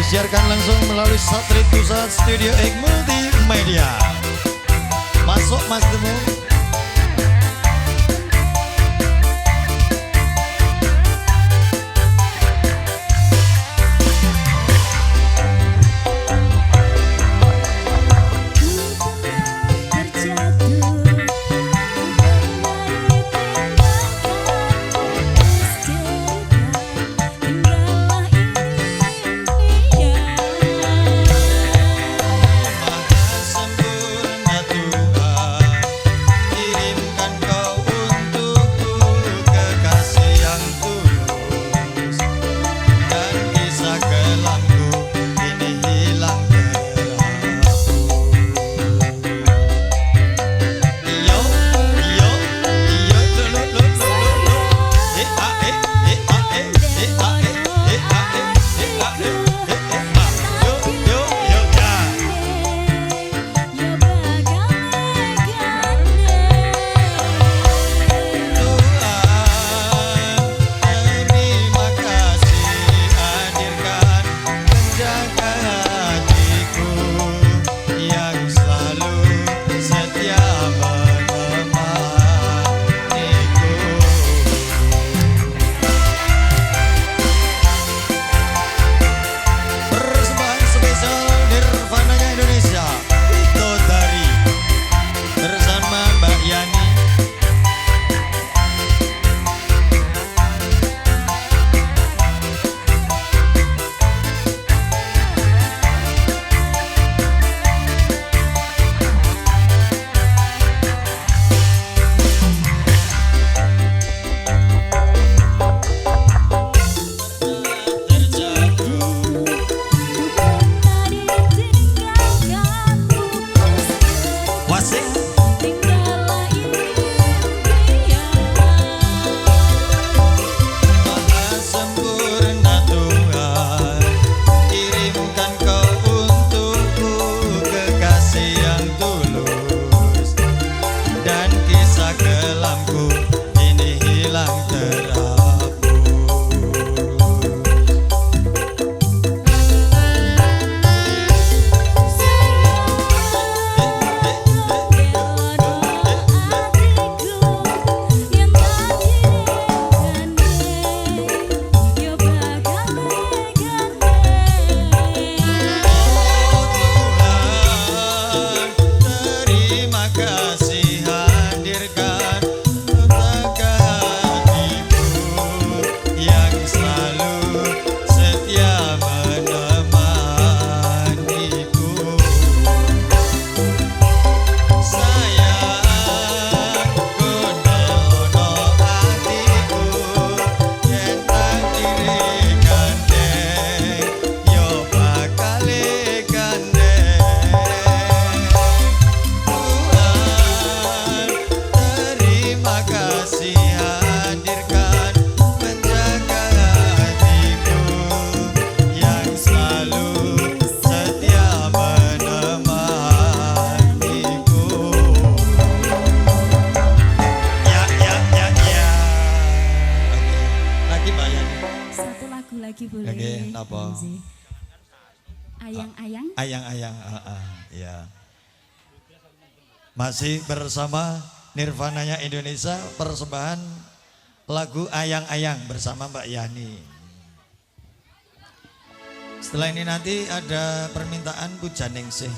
disiarkan langsung melalui satelit pusat Studio X Multimedia. Masuk Mas Temu. Apa? Ayang-ayang. Ayang-ayang, ya. Masih bersama Nirvananya Indonesia, persembahan lagu Ayang-ayang bersama Mbak Yani. Setelah ini nanti ada permintaan Pujaningsih.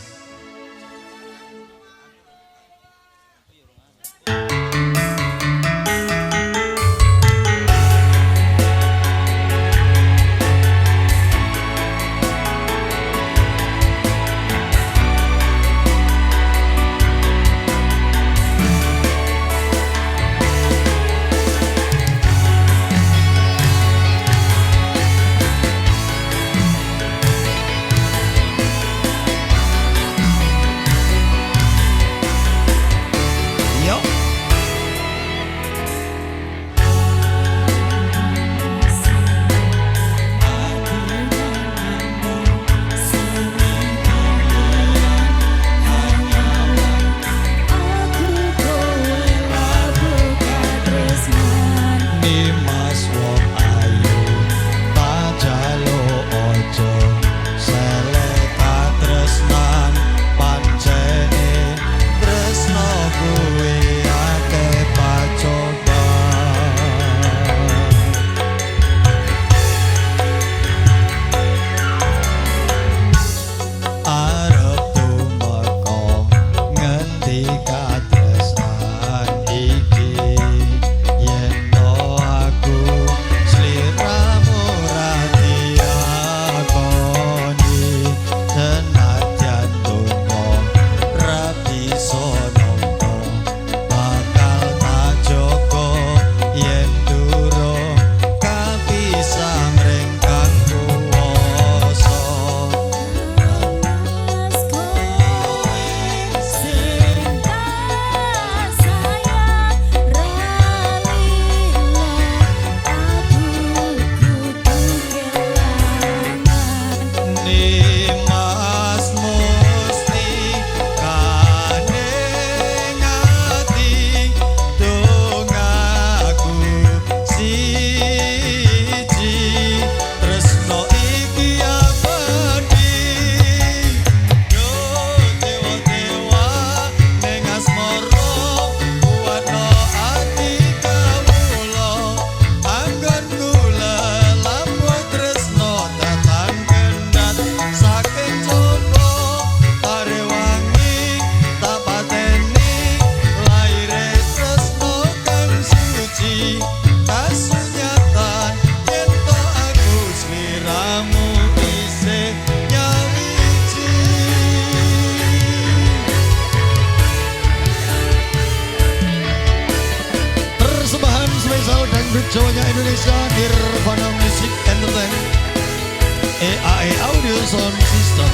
EAE Audio Sound System.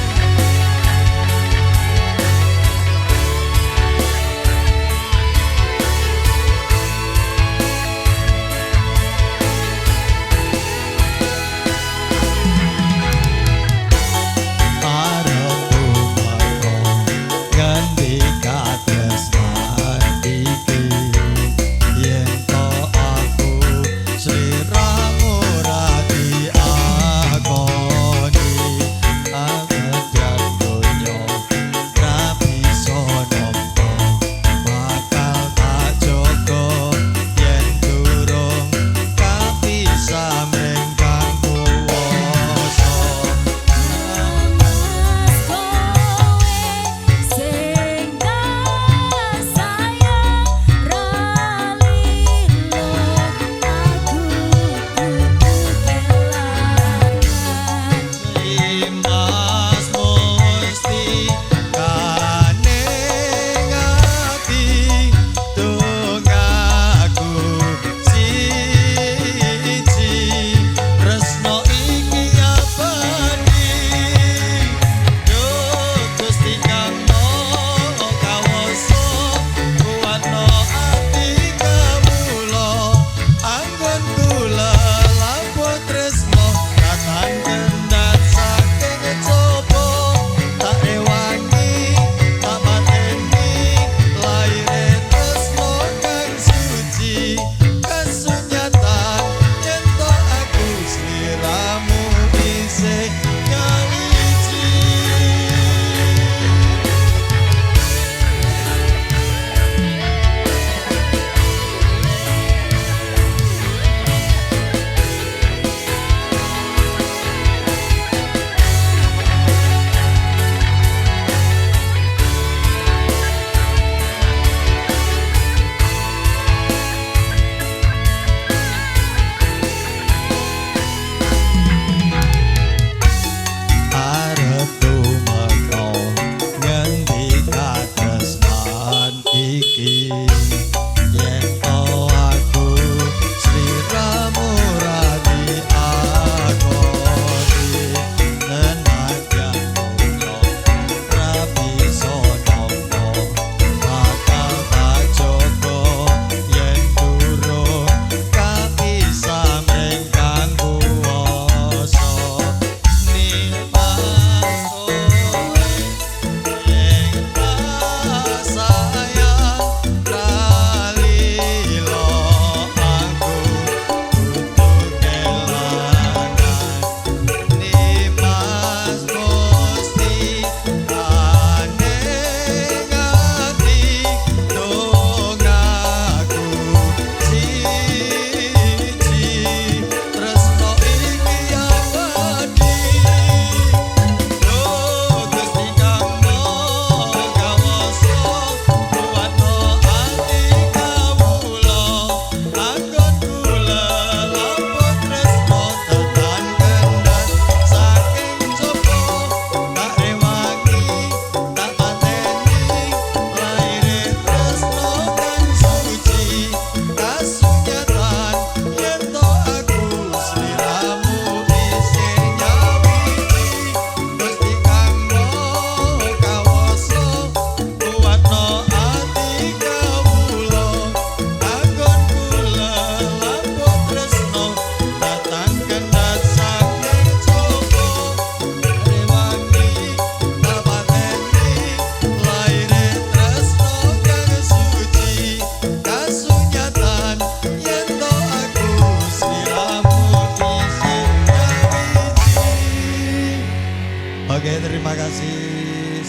Oke, terima kasih.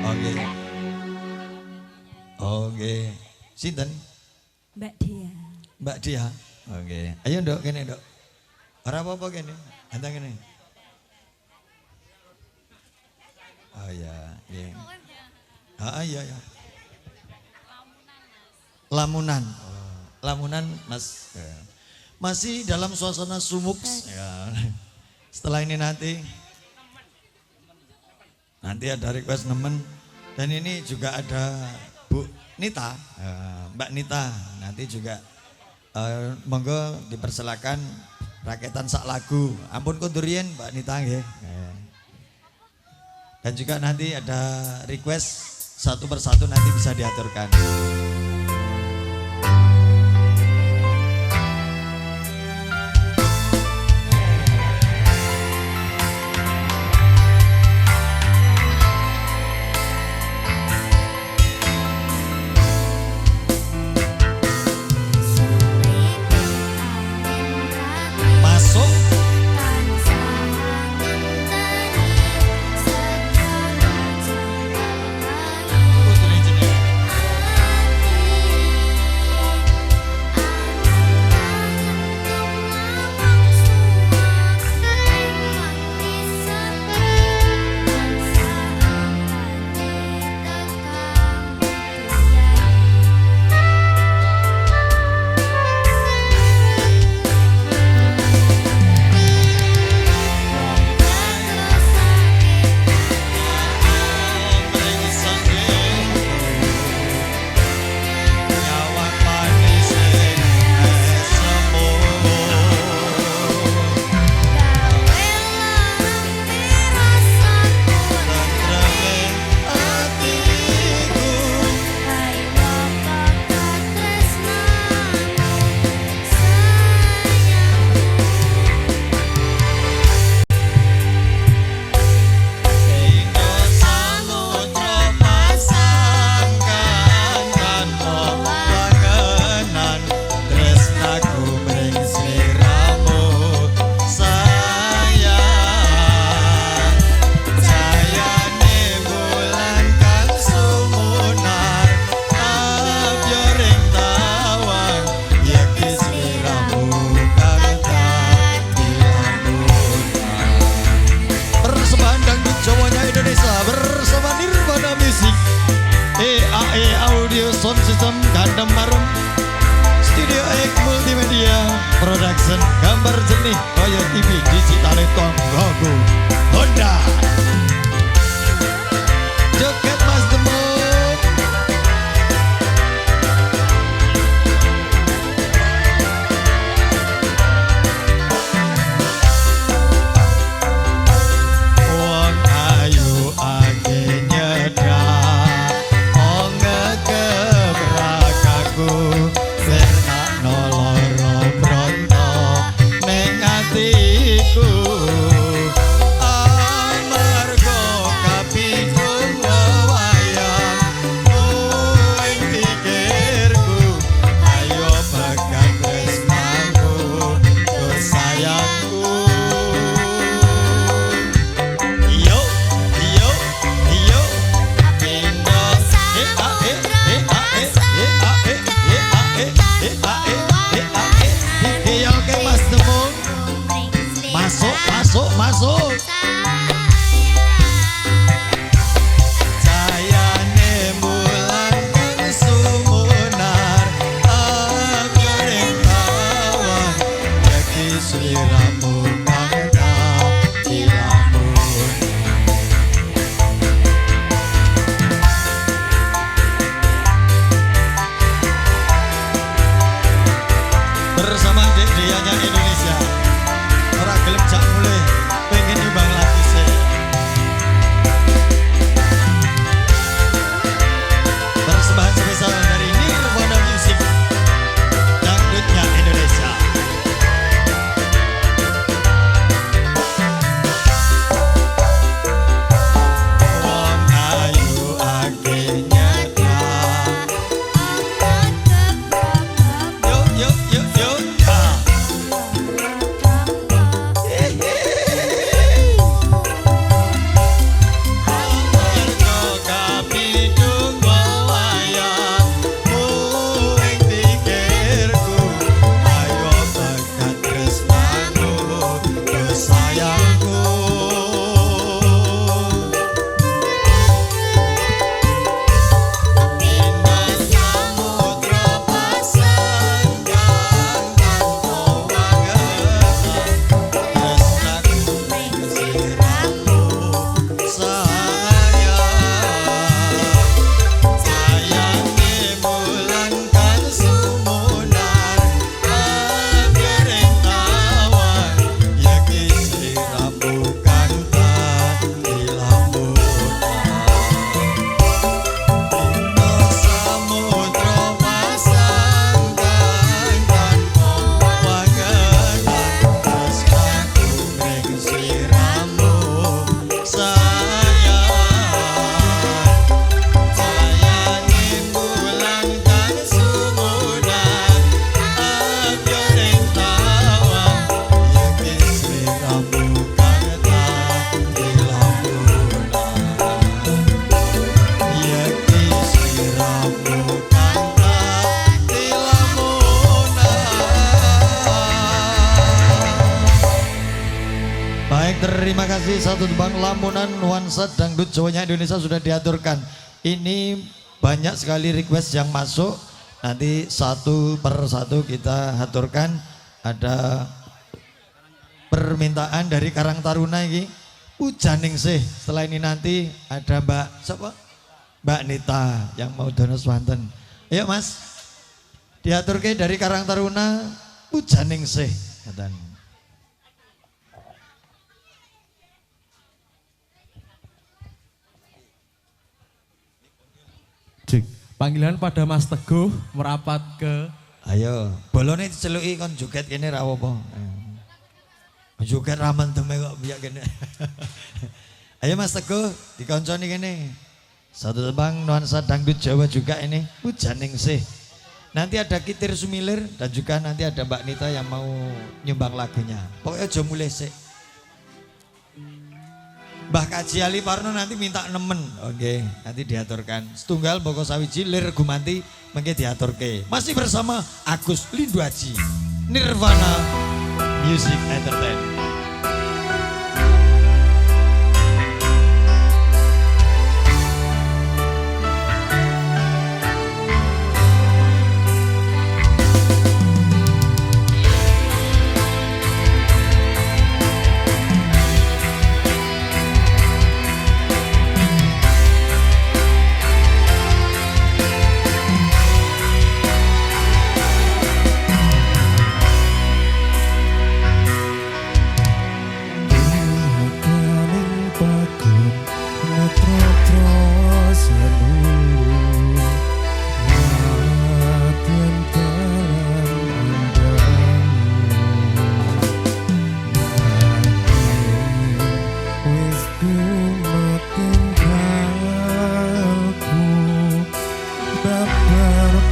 Oke. Oke. Sinten? Mbak Dia. Mbak Dia. Oke. Ayo Nduk, kene Nduk. Ora apa-apa kene. Antang kene. Oh ya, iya. Ah iya ya. Lamunan. Oh, Lamunan Mas. Ya. Masih dalam suasana sumuk. Ya. Setelah ini nanti ada request nemen, dan ini juga ada Bu Nita, Mbak Nita, nanti juga monggo dipersilakan raketan sak lagu. Ampun kondurien Mbak Nita nggih. Dan juga nanti ada request satu persatu nanti bisa diaturkan. Sound System Gandam Marum Studio X Multimedia Production Gambar Jernih Koyo TV Digital Tonggoku Honda Joget Mas Demuk Wong ayu age nyedak Masuk Cahayane bulan sumunar Abyoreng awan Yaki seliramu kata ilamun Bersama Dek Dianya Indonesia Ora gelem jak mulai pengen nyumbang lagi Terima kasih satu tebang lamunan nuansa dangdut Jawanya Indonesia sudah diaturkan. Ini banyak sekali request yang masuk. Nanti satu per satu kita aturkan. Ada permintaan dari Karang Taruna ini. Ujaning sih. Setelah ini nanti ada Mbak siapa? Mbak Nita yang mau dono swanten. Ayo Mas. Diaturke dari Karang Taruna. Ujaning sih. Katan. Panggilan pada Mas Teguh merapat ke. Ayo, bolone diceluki kon joget kene ra apa. Joget ramen teme kok biyak kene. Ayo Mas Teguh dikonconi kene. Satu tembang nuansa dangdut Jawa juga ini. Ujaning sih. Nanti ada Kitir Sumilir dan juga nanti ada Mbak Nita yang mau nyumbang lagunya. Pokoknya aja mulai sih. Mbah Kaji Ali Parno nanti minta nemen. Oke, nanti diaturkan. Setunggal Boko Sawiji Lir Gumanti mengke diaturke. Masih bersama Agus Lindu Haji. Nirvana Music Entertainment.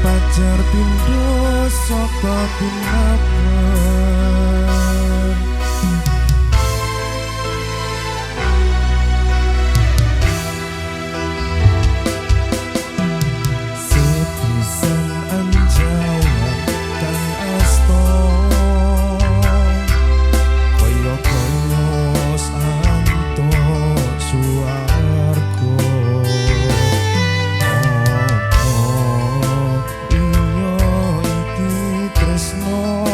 Pacar pindo saka pinapan sepisan anjawan kang asto koyo-koyo santo suwarga. Tresno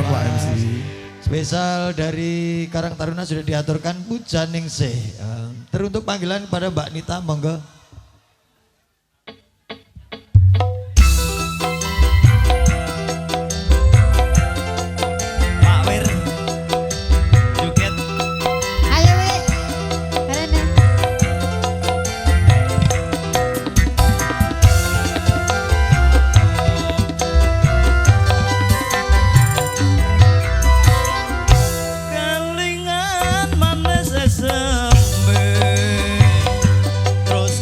Pak MC. Spesial dari Karang Taruna sudah diaturkan Puja Ningsih. Teruntuk panggilan kepada Mbak Nita, monggo. Pak Wir, joget. Ayo we, karena Kelingan manis sembe terus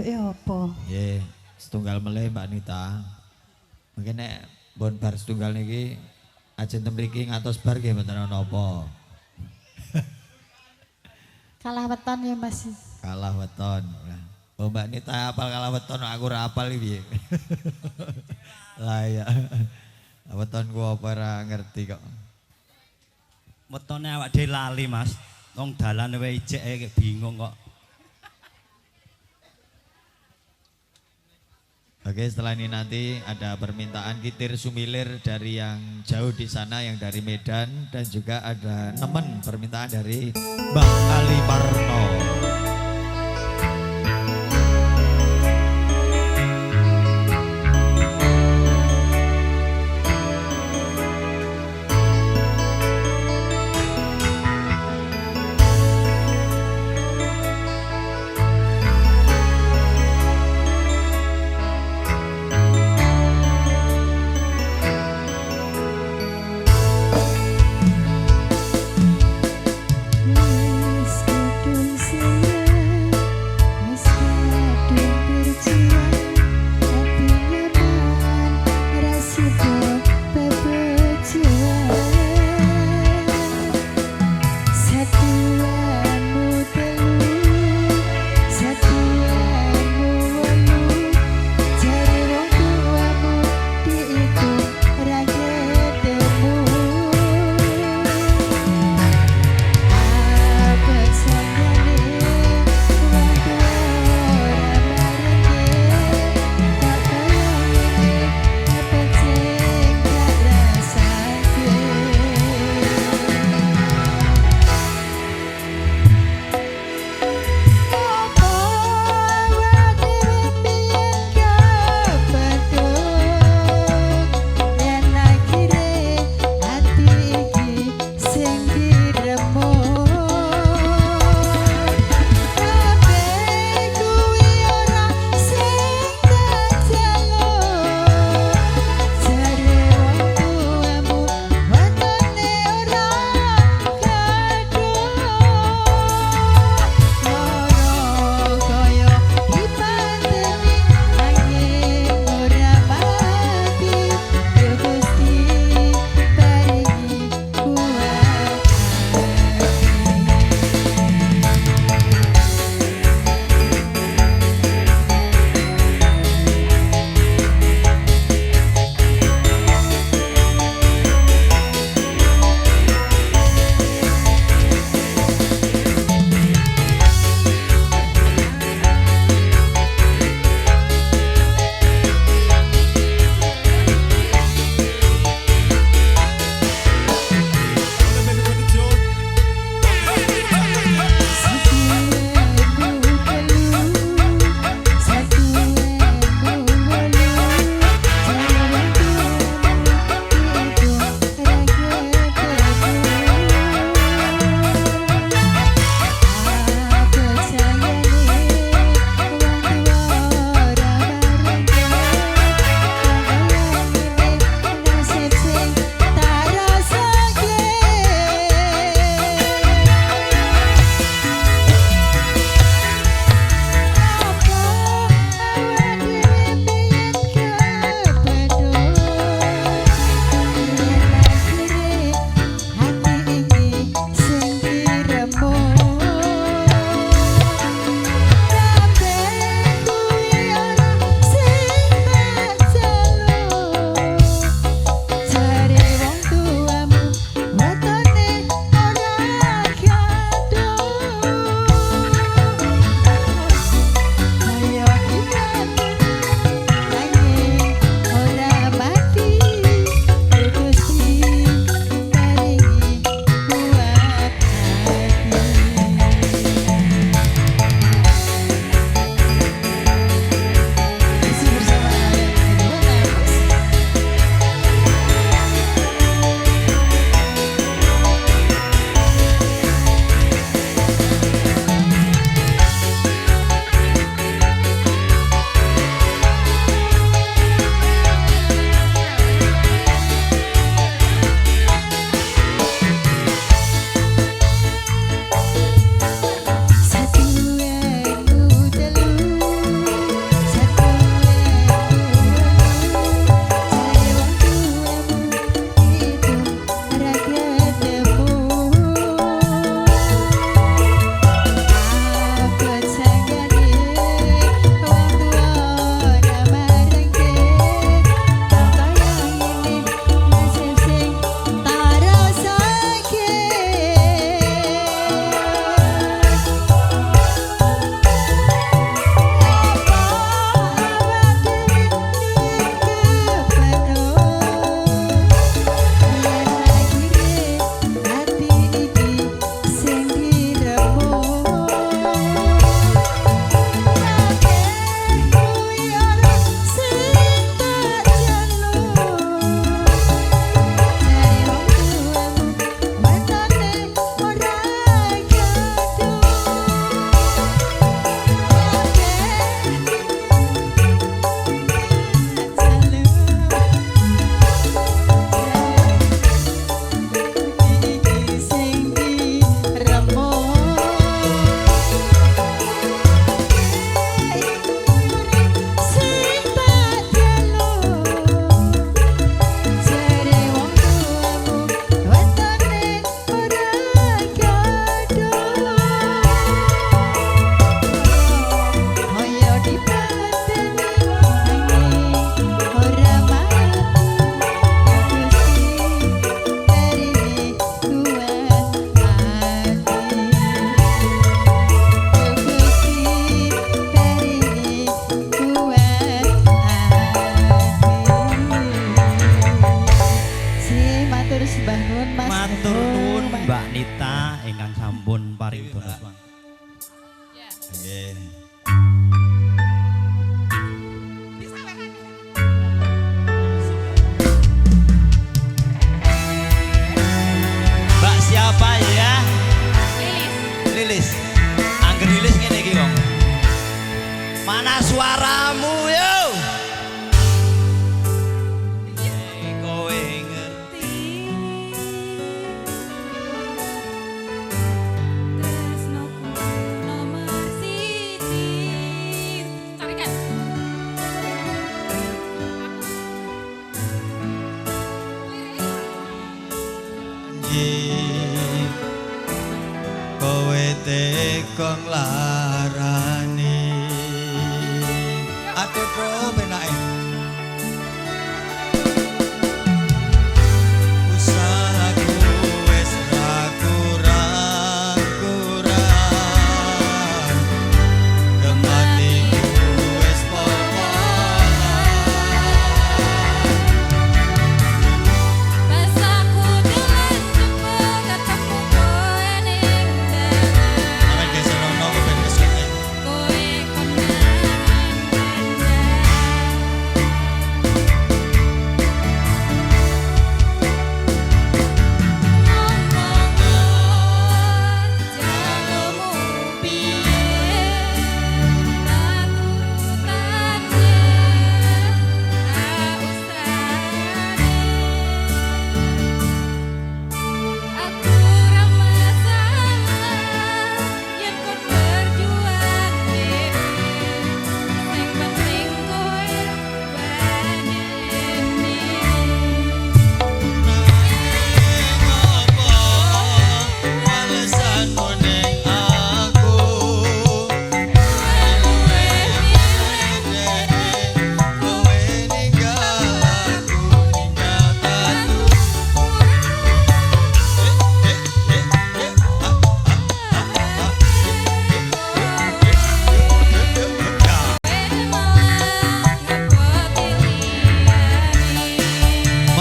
jaluke apa? Nggih, setunggal melih Mbak Nita. Mungkin nek bon bar setunggal niki ajeng ten mriki ngantos bar nggih mboten ana apa. Kalah weton ya Mas. Kalah weton. Oh Mbak Nita apal kalah weton aku ora apal iki piye. Lah ya. Weton ku apa ora ngerti kok. Wetone awak dhewe lali, Mas. Wong dalan wae ijek bingung kok. Oke, setelah ini nanti ada permintaan kitir sumilir dari yang jauh di sana, yang dari Medan, dan juga ada nemen permintaan dari Bang Ali Parno. Wis kadung ampun paring bonus Bang. Nggih. Mbak siapa ya? Lilis. Angger Lilis ngene iki wong. Mana suaramu yo? Kowe ngerti. Janji kowe tekong larani ate pro benake usahaku wis ra kurang-kurang kematiku wis pokokan sampe keserono ben kesuwen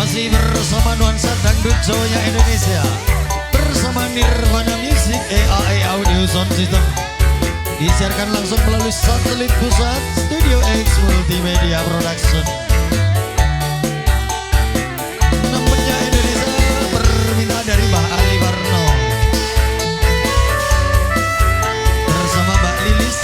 masih bersama nuansa dangdut Jawanya Indonesia bersama Nirvana Music EAE Audio Sound System disiarkan langsung melalui satelit pusat Studio X Multimedia Production. Namanya Indonesia permintaan dari Mbak Ali Warno bersama Mbak Lilis.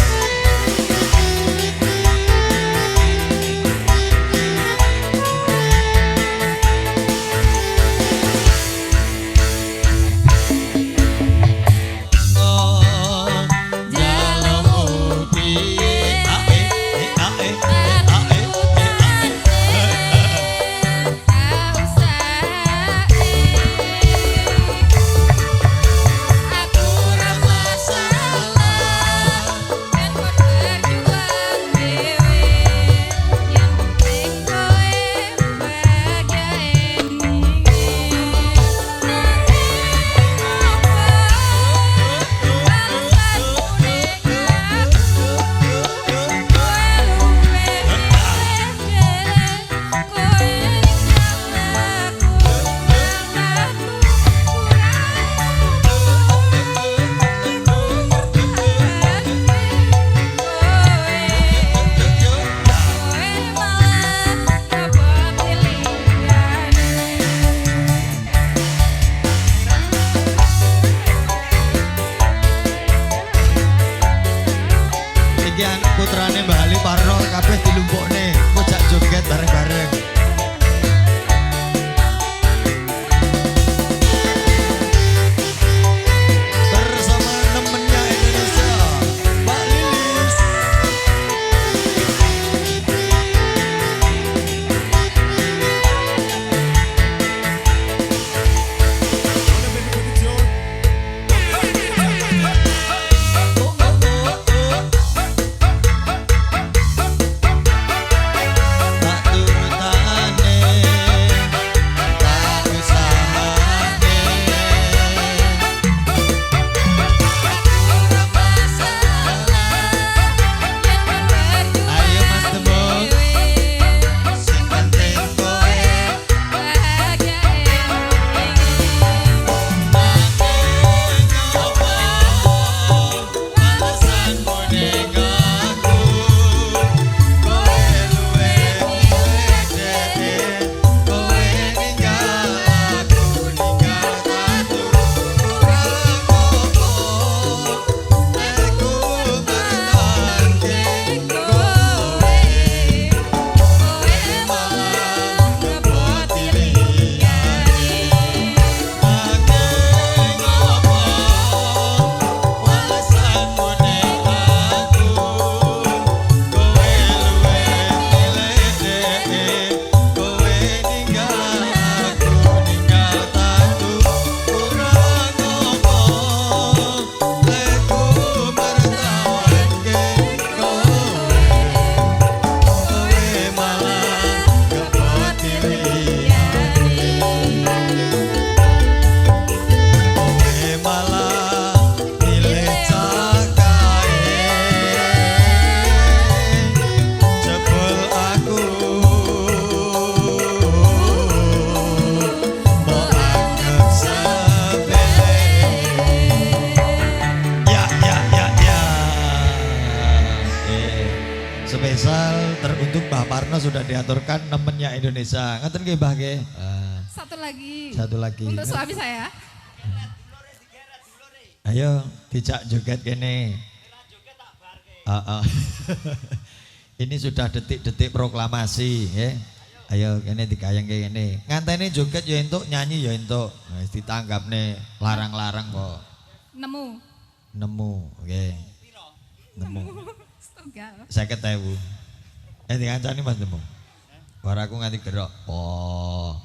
Putrane Mbak Ali Parno kabeh dilumpukne ngojak joget bareng-bareng. Bersama nemennya Indonesia, Mbak Lilis. Tak turut spesial teruntuk Mbah Parno sudah diaturkan nemennya Indonesia. Ngaten nggih Mbah nggih. Satu lagi. Satu lagi. Untuk suami saya. Ayo dijak joget kene. Ini sudah detik-detik proklamasi ya. Ayo kene digayang kene. Ngantene joget ya entuk, nyanyi ya entuk. Wis ditanggapne larang-larang kok. Nemu. Oke. Nemu. Setunggal. 50.000. Dikancani Mas nemu. Bar aku nganti gerok. Oh.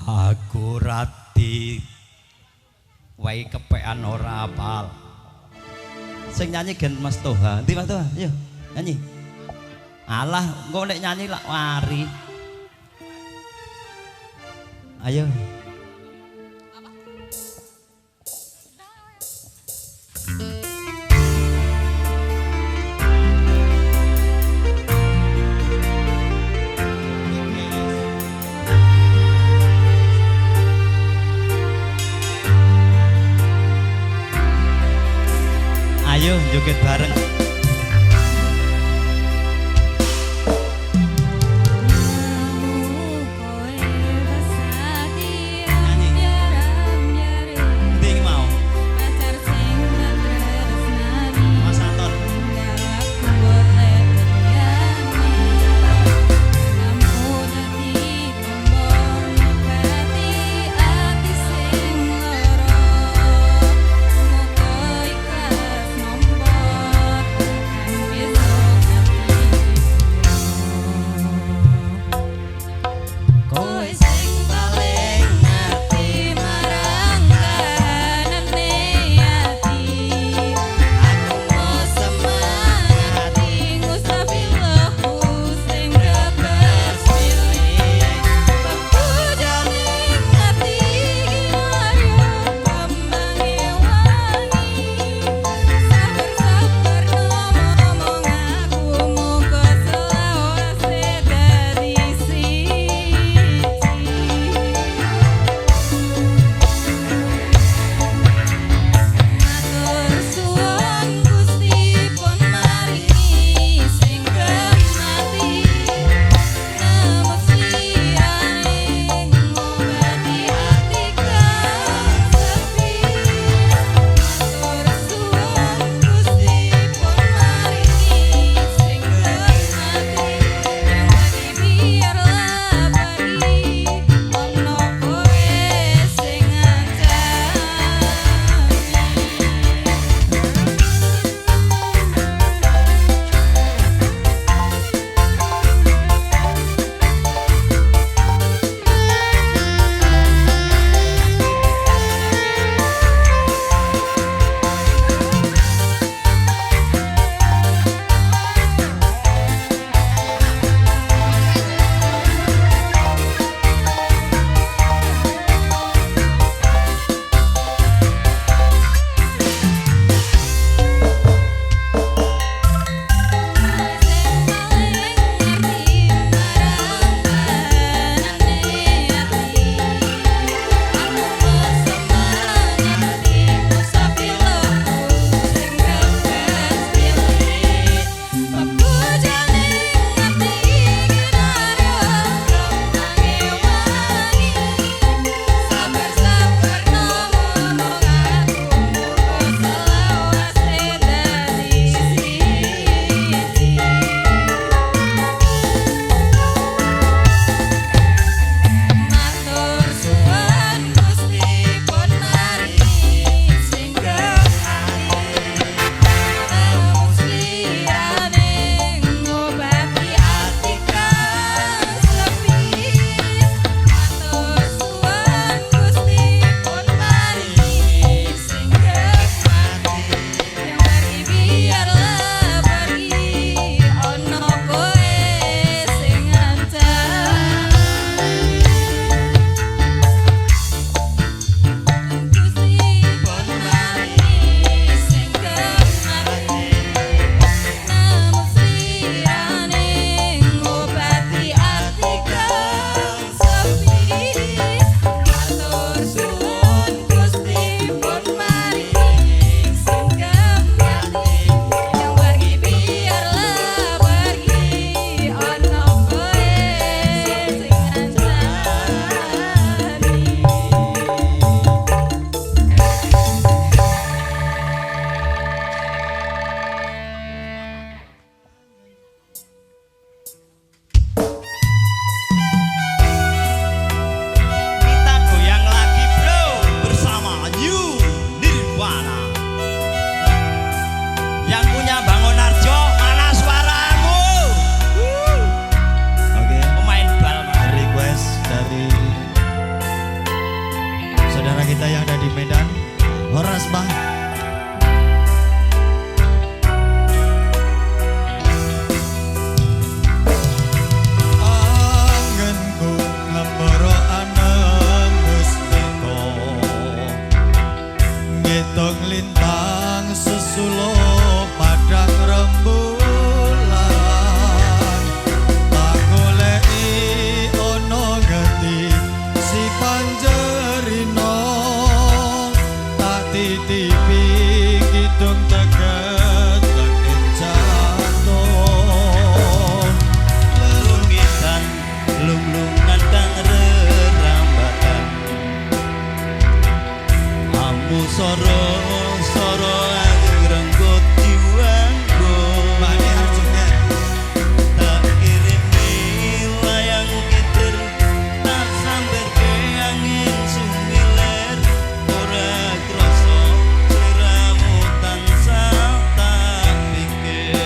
Aku rati wae kepean ora apal. Sing nyanyi gen Mas Toha. Endi Mas Toha? Ayo nyanyi. Alah, engko nek nyanyi lak wari. Ayo. Ayo joget bareng. Endi iki mau? Mas Anton. di Medan. Horas Bang. Angenku ngemboro aneng wis teko. Ngitung lintang sesulo padang rembulan. Tak goleki ono gati si panjerino. Tak titipi kidung teget tekin jantung. Lelungitan lunglungan kang rerambatan amu soro angrenggot jiwaku Mane Arjuna. tak kirimi layang kitir tak samber ke angin sumiler ora krasa sliramu tansah tak pikir.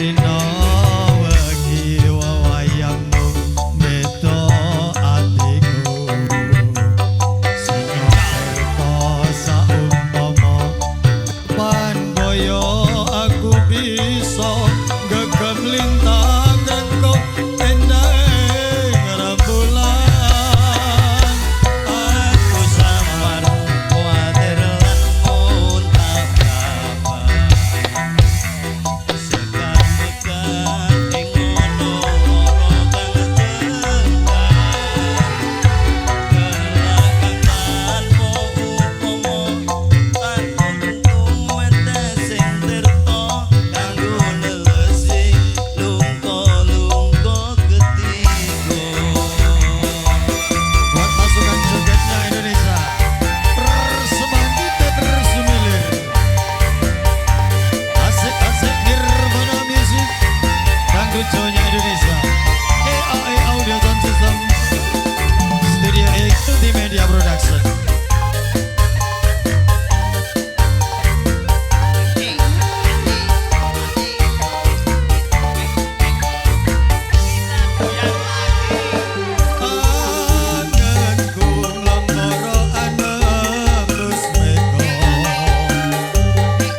Rino wegi wawayangmu beda atiku. Sing kerto saumpama panboyo aku bisa gegem lintang rengko endang rembulan. Aku samar kuatir lan muntah kabar sekar mekat ing ngono kang jengkar kelakatan upomo tak kumete sing tirta kanggo nelesi lungko-lungko getiku. Buat pasukan jogetnya Indonesia, persembahan kita tersumilir. Asik-asik Nirvana Music, dangdut Jawanya Indonesia. EAE Audio Sound System, Studio X Multimedia Production. Angenku lemboro anembus meko.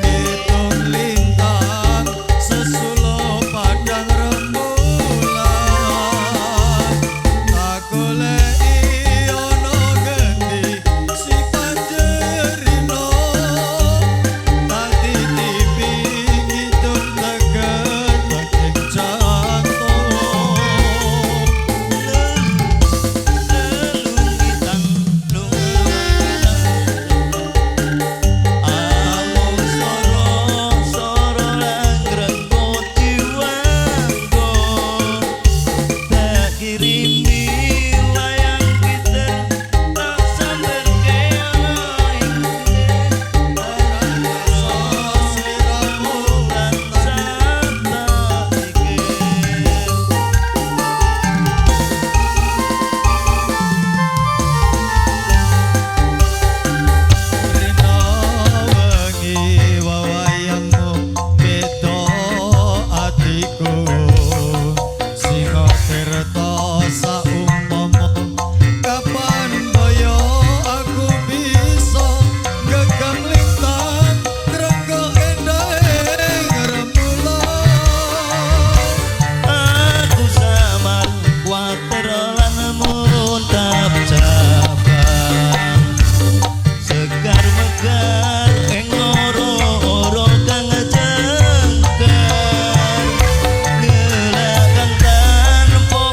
Ngitung lintang sesulo padang rembulan. Tak goleki ono genti si panjerino. Tak titipi ngitung teget teking jantung. Lelungitan amung soro langrenggot jiwaku tak kirimi layang kitir tak samber ke ing sliramu tansah tak pikir. Rino wengi wawayangmu beda atiku. Sing tirta saumpama kapan boyo aku bisa gegem lintang renggo endang rembulan. Aku samar kuatir lan muntap cabang segar megar ing ora kang jengkar ngelakan tanpa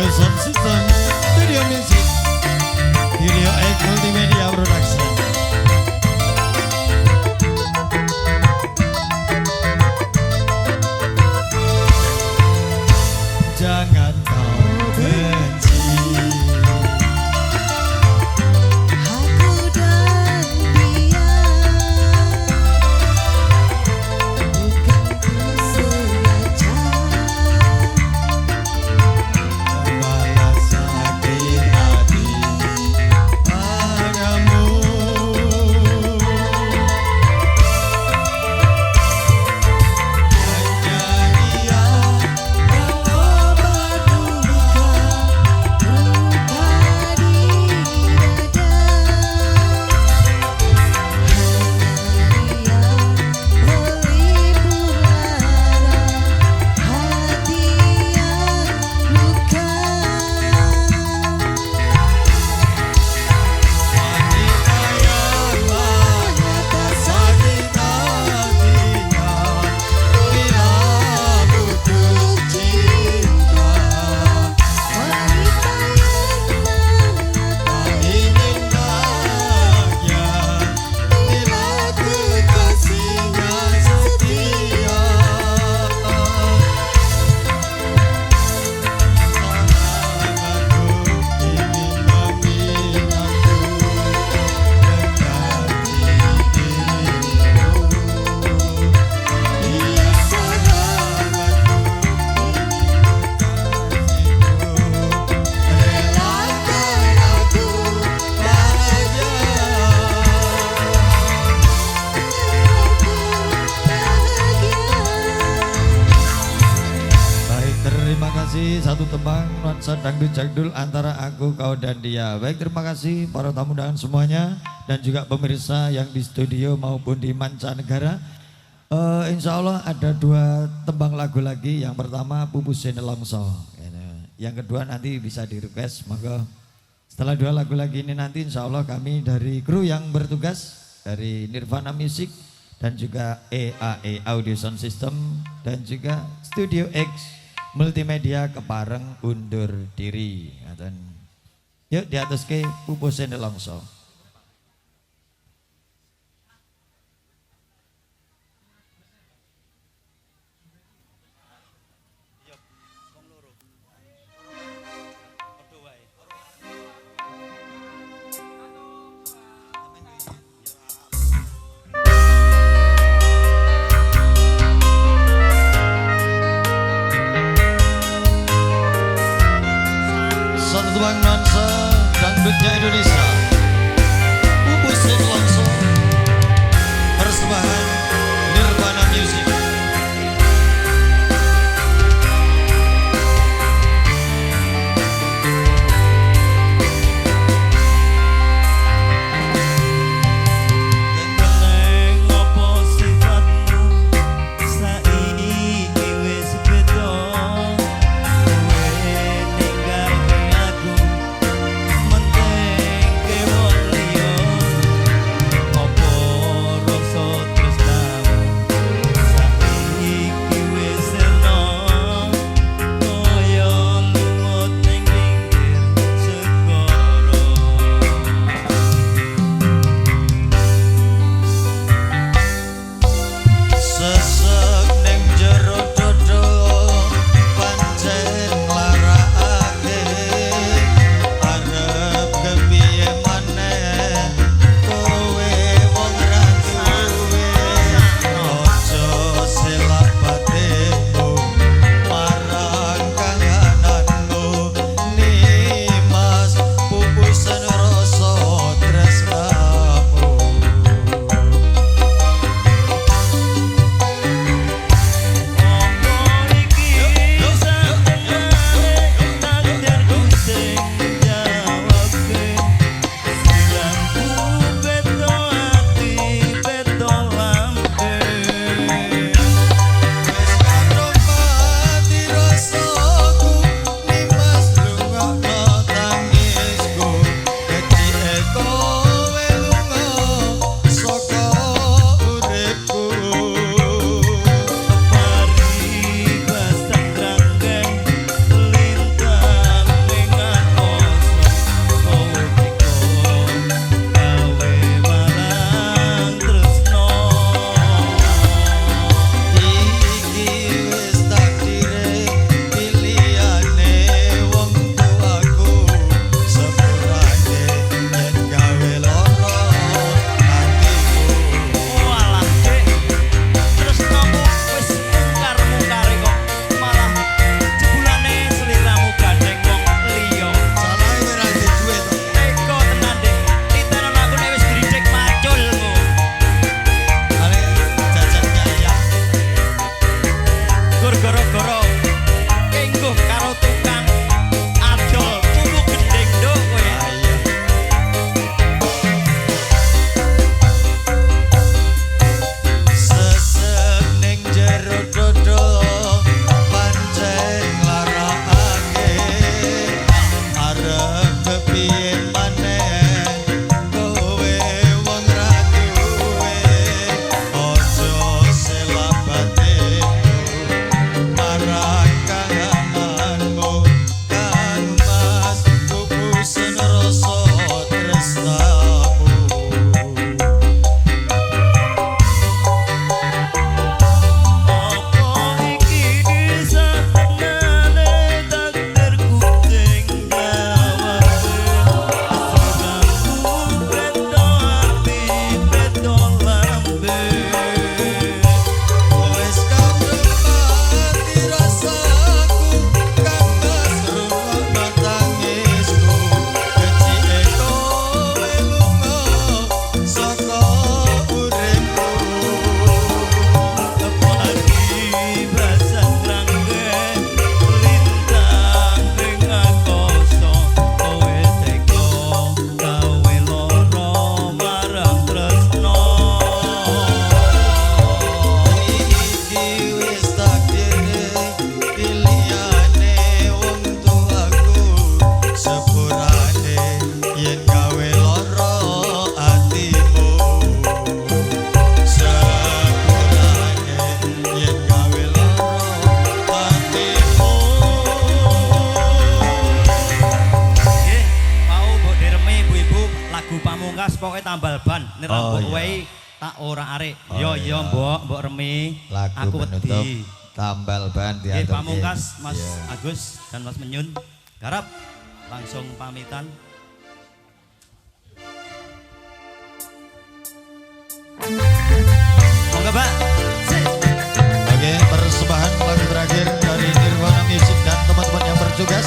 Sound System, Studio Music, Studio X Multimedia Production. Jangan kau benci Aku dan dia bukan sengaja balas sakit hati padamu. Terima kasih, satu tembang nuansa dangdut jagdul antara aku, kau dan dia. Baik, terima kasih para tamu undangan semuanya dan juga pemirsa yang di studio maupun di mancanegara. Insya Allah ada 2 tembang lagu lagi. Yang pertama Pupusin Nelongso. Yang kedua nanti bisa di request. Maka setelah 2 lagu lagi ini nanti insya Allah kami dari kru yang bertugas dari Nirvana Music dan juga EAE Audio Sound System dan juga Studio X Multimedia Kepareng undur diri. Yuk di atas ke Pupusin Nelongso. Satu tembang nuansa dangdutnya Indonesia, Pupusin Nelongso, persembahan Nirvana Music. Menteng ke wong liya pamungkas pokoknya tambal ban. Nek Oh, mbok iya. wae tak ora arek. Oh, Yo iya. yo mbok Remi. Lagu Aku penutup wedi. tambal ban Nggih diatur. pamungkas Mas Iya. Agus dan Mas Menyun. Garap langsung pamitan. Monggo, Pak. Oke, persembahan lagu terakhir dari Nirvana Music dan teman-teman yang bertugas.